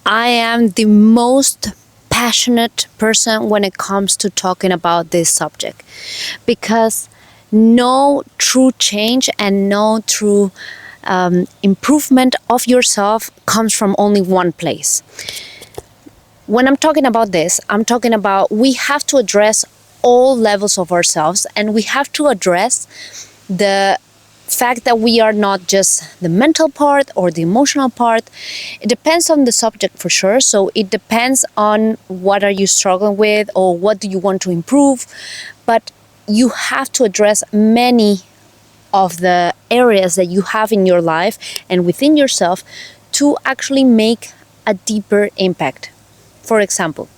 I am the most passionate person when it comes to talking about this subject, because no true change and no true improvement of yourself comes from only one place. When I'm talking about this, I'm talking about we have to address all levels of ourselves, and we have to address the fact that we are not just the mental part or the emotional part. It depends on the subject for sure. So it depends on what are you struggling with or what do you want to improve. But you have to address many of the areas that you have in your life and within yourself to actually make a deeper impact. For example,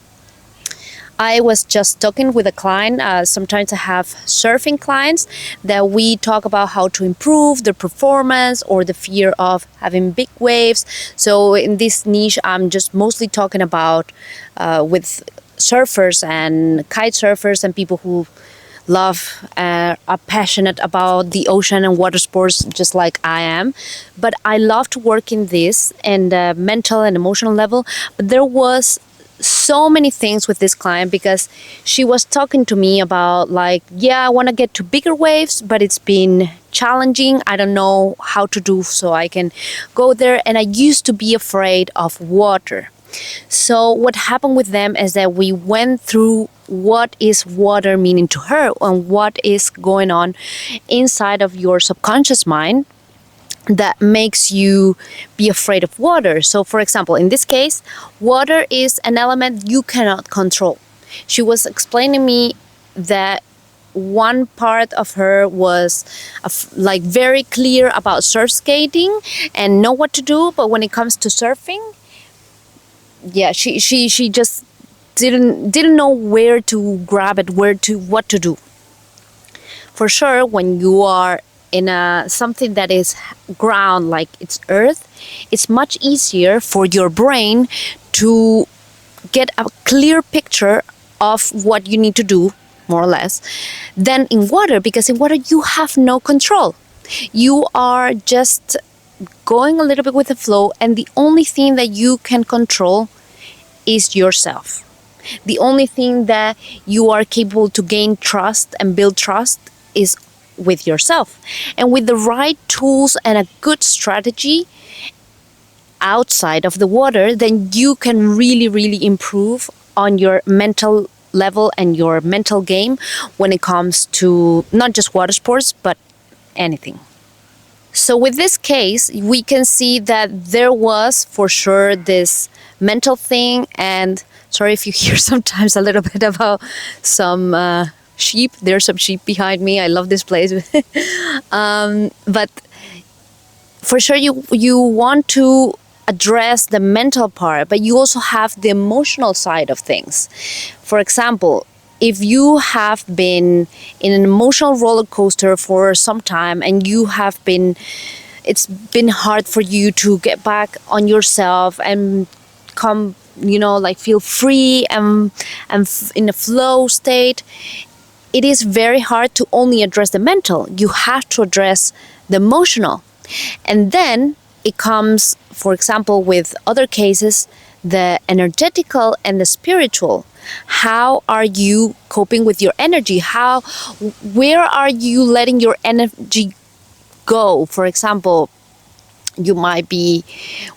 I was just talking with a client. Sometimes I have surfing clients that we talk about how to improve their performance or the fear of having big waves. So in this niche, I'm just mostly talking about with surfers and kite surfers and people who love, are passionate about the ocean and water sports just like I am. But I love to work in this and mental and emotional level. But there was so many things with this client because she was talking to me about like, yeah, I want to get to bigger waves, but it's been challenging. I don't know how to do so I can go there. And I used to be afraid of water. So what happened with them is that we went through what is water meaning to her and what is going on inside of your subconscious mind that makes you be afraid of water. So for example, in this case, water is an element you cannot control. She was explaining me that one part of her was like very clear about surf skating and know what to do, but when it comes to surfing, yeah, she just didn't know where to grab it, what to do. For sure, when you are in something that is ground, like it's earth, it's much easier for your brain to get a clear picture of what you need to do, more or less, than in water, because in water you have no control. You are just going a little bit with the flow, and the only thing that you can control is yourself. The only thing that you are capable to gain trust and build trust is with yourself. And with the right tools and a good strategy outside of the water, then you can really improve on your mental level and your mental game when it comes to not just water sports, but anything. So with this case, we can see that there was for sure this mental thing, and sorry if you hear sometimes a little bit about some sheep. There's some sheep behind me. I love this place. But for sure you want to address the mental part, but you also have the emotional side of things. For example, if you have been in an emotional roller coaster for some time and it's been hard for you to get back on yourself and come, like feel free and in a flow state, it is very hard to only address the mental. You have to address the emotional. And then it comes, for example, with other cases, the energetical and the spiritual. How are you coping with your energy? Where are you letting your energy go? For example, you might be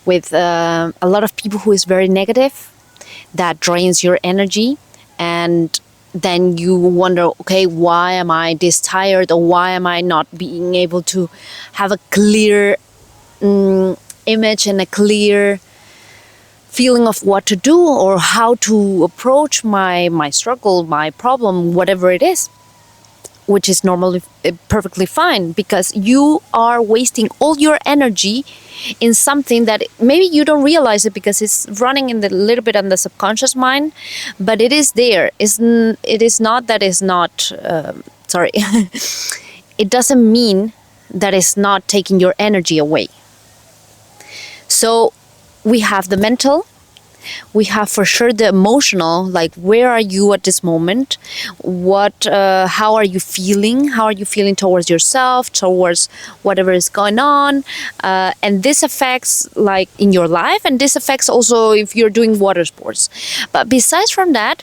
with a lot of people who is very negative, that drains your energy, and then you wonder, okay, why am I this tired, or why am I not being able to have a clear image and a clear feeling of what to do or how to approach my struggle, my problem, whatever it is, which is normally perfectly fine, because you are wasting all your energy in something that maybe you don't realize it because it's running in the little bit on the subconscious mind, but it is there. It is not that it's not, sorry, it doesn't mean that it's not taking your energy away. So we have the mental, We have for sure the emotional, like where are you at this moment? How are you feeling? How are you feeling towards yourself, towards whatever is going on? And this affects like in your life, and this affects also if you're doing water sports. But besides from that,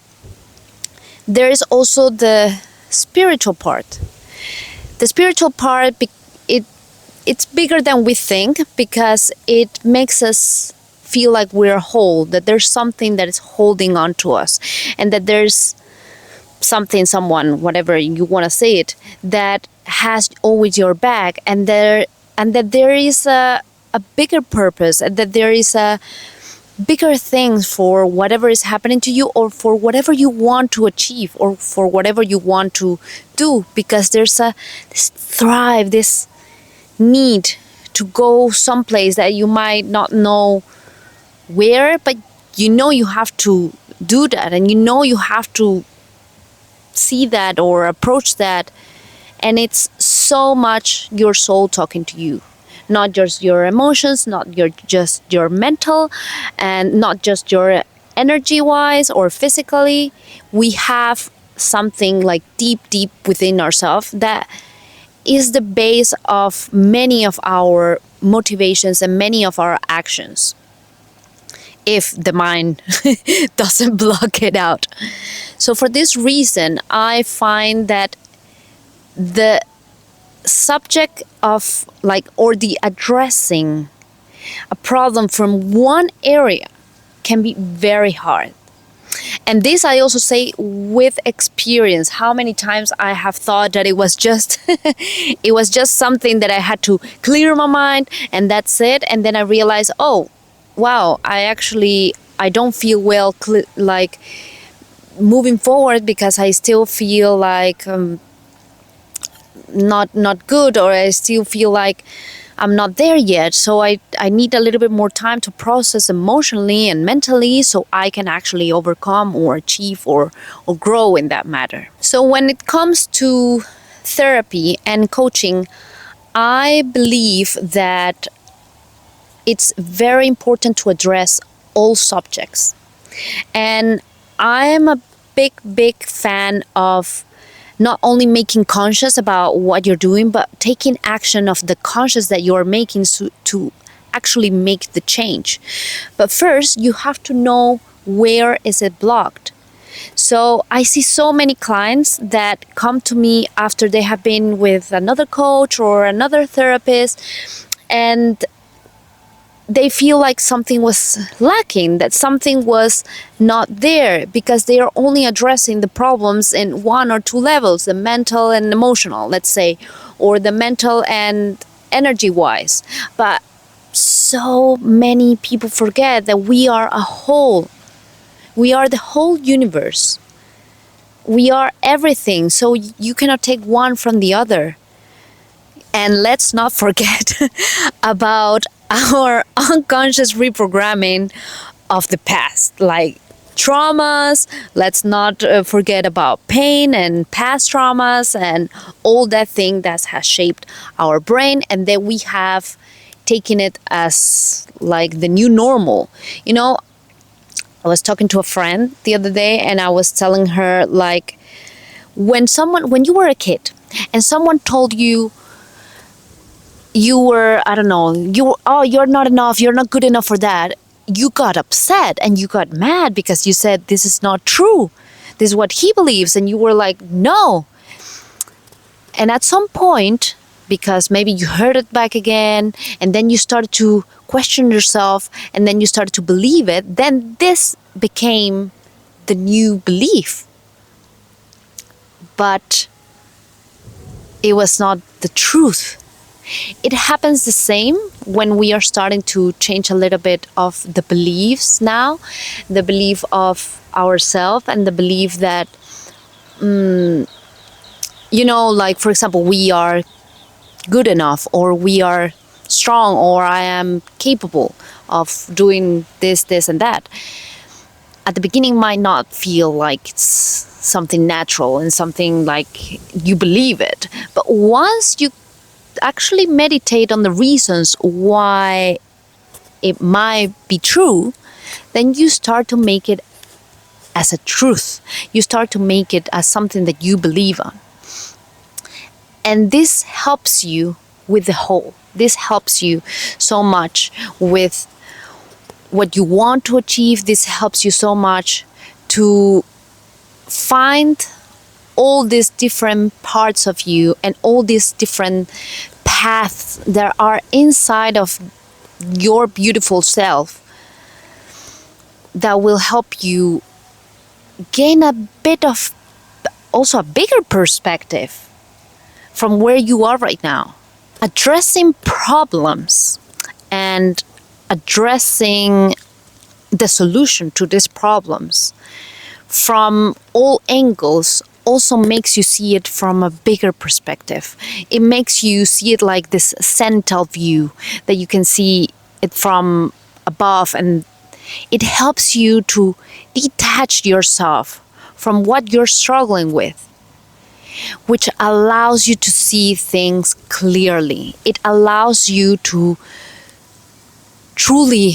there is also the spiritual part. The spiritual part, it's bigger than we think, because it makes us feel like we're whole, that there's something that is holding on to us, and that there's something, someone, whatever you want to say it, that has always your back, and that there is a bigger purpose, and that there is a bigger things for whatever is happening to you, or for whatever you want to achieve, or for whatever you want to do, because there's this thrive, this need to go someplace that you might not know where, but you have to do that, and you have to see that or approach that. And it's so much your soul talking to you, not just your emotions, not just your mental, and not just your energy wise or physically. We have something like deep within ourselves that is the base of many of our motivations and many of our actions, if the mind doesn't block it out. So for this reason, I find that the subject of or the addressing a problem from one area can be very hard. And this I also say with experience, how many times I have thought that it was just it was just something that I had to clear my mind and that's it. And then I realized, oh wow, I don't feel well moving forward, because I still feel like not good, or I still feel like I'm not there yet. So I need a little bit more time to process emotionally and mentally, so I can actually overcome or achieve or grow in that matter. So when it comes to therapy and coaching, I believe that it's very important to address all subjects. And I'm a big fan of not only making conscious about what you're doing, but taking action of the conscious that you're making to actually make the change. But first, you have to know where is it blocked. So I see so many clients that come to me after they have been with another coach or another therapist, and they feel like something was lacking, that something was not there, because they are only addressing the problems in one or two levels, the mental and emotional, let's say, or the mental and energy wise. But so many people forget that we are a whole. We are the whole universe. We are everything. So you cannot take one from the other. And let's not forget about our unconscious reprogramming of the past, like traumas. Let's not forget about pain and past traumas and all that thing that has shaped our brain, and that we have taken it as like the new normal. I was talking to a friend the other day, and I was telling her, like, when you were a kid and someone told you were, I don't know, you're not enough, you're not good enough for that, you got upset and you got mad because you said, this is not true, this is what he believes, and you were like, no. And at some point, because maybe you heard it back again, and then you started to question yourself, and then you started to believe it, then this became the new belief. But it was not the truth. It happens the same when we are starting to change a little bit of the beliefs now, the belief of ourselves, and the belief that, like, for example, we are good enough, or we are strong, or I am capable of doing this, and that. At the beginning might not feel like it's something natural and something like you believe it. But once you actually meditate on the reasons why it might be true, then you start to make it as a truth. You start to make it as something that you believe on. And this helps you with the whole. This helps you so much with what you want to achieve. This helps you so much to find all these different parts of you and all these different paths that are inside of your beautiful self that will help you gain a bit of, also a bigger perspective from where you are right now. Addressing problems and addressing the solution to these problems from all angles also makes you see it from a bigger perspective. It makes you see it like this central view that you can see it from above, and it helps you to detach yourself from what you're struggling with, which allows you to see things clearly. It allows you to truly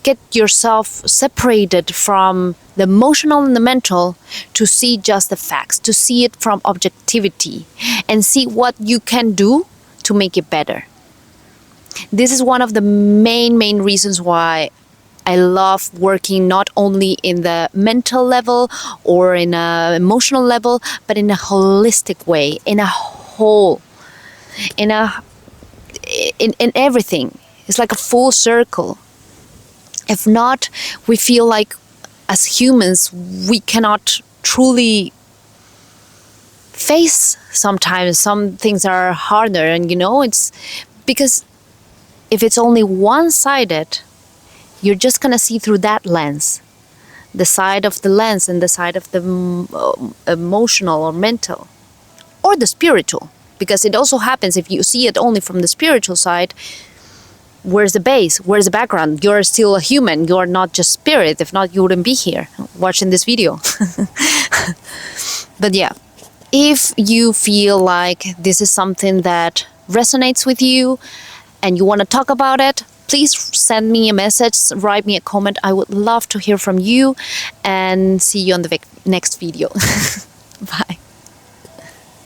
get yourself separated from the emotional and the mental to see just the facts, to see it from objectivity and see what you can do to make it better. This is one of the main reasons why I love working not only in the mental level or in an emotional level, but in a holistic way, in a whole, in everything. It's like a full circle. If not, we feel like as humans, we cannot truly face sometimes some things are harder. And it's because if it's only one-sided, you're just going to see through that lens, the side of the lens and the side of the emotional or mental or the spiritual. Because it also happens if you see it only from the spiritual side, where's the base? Where's the background? You're still a human. You're not just spirit. If not, you wouldn't be here watching this video. But yeah, if you feel like this is something that resonates with you and you want to talk about it, please send me a message, write me a comment. I would love to hear from you, and see you on the next video. Bye.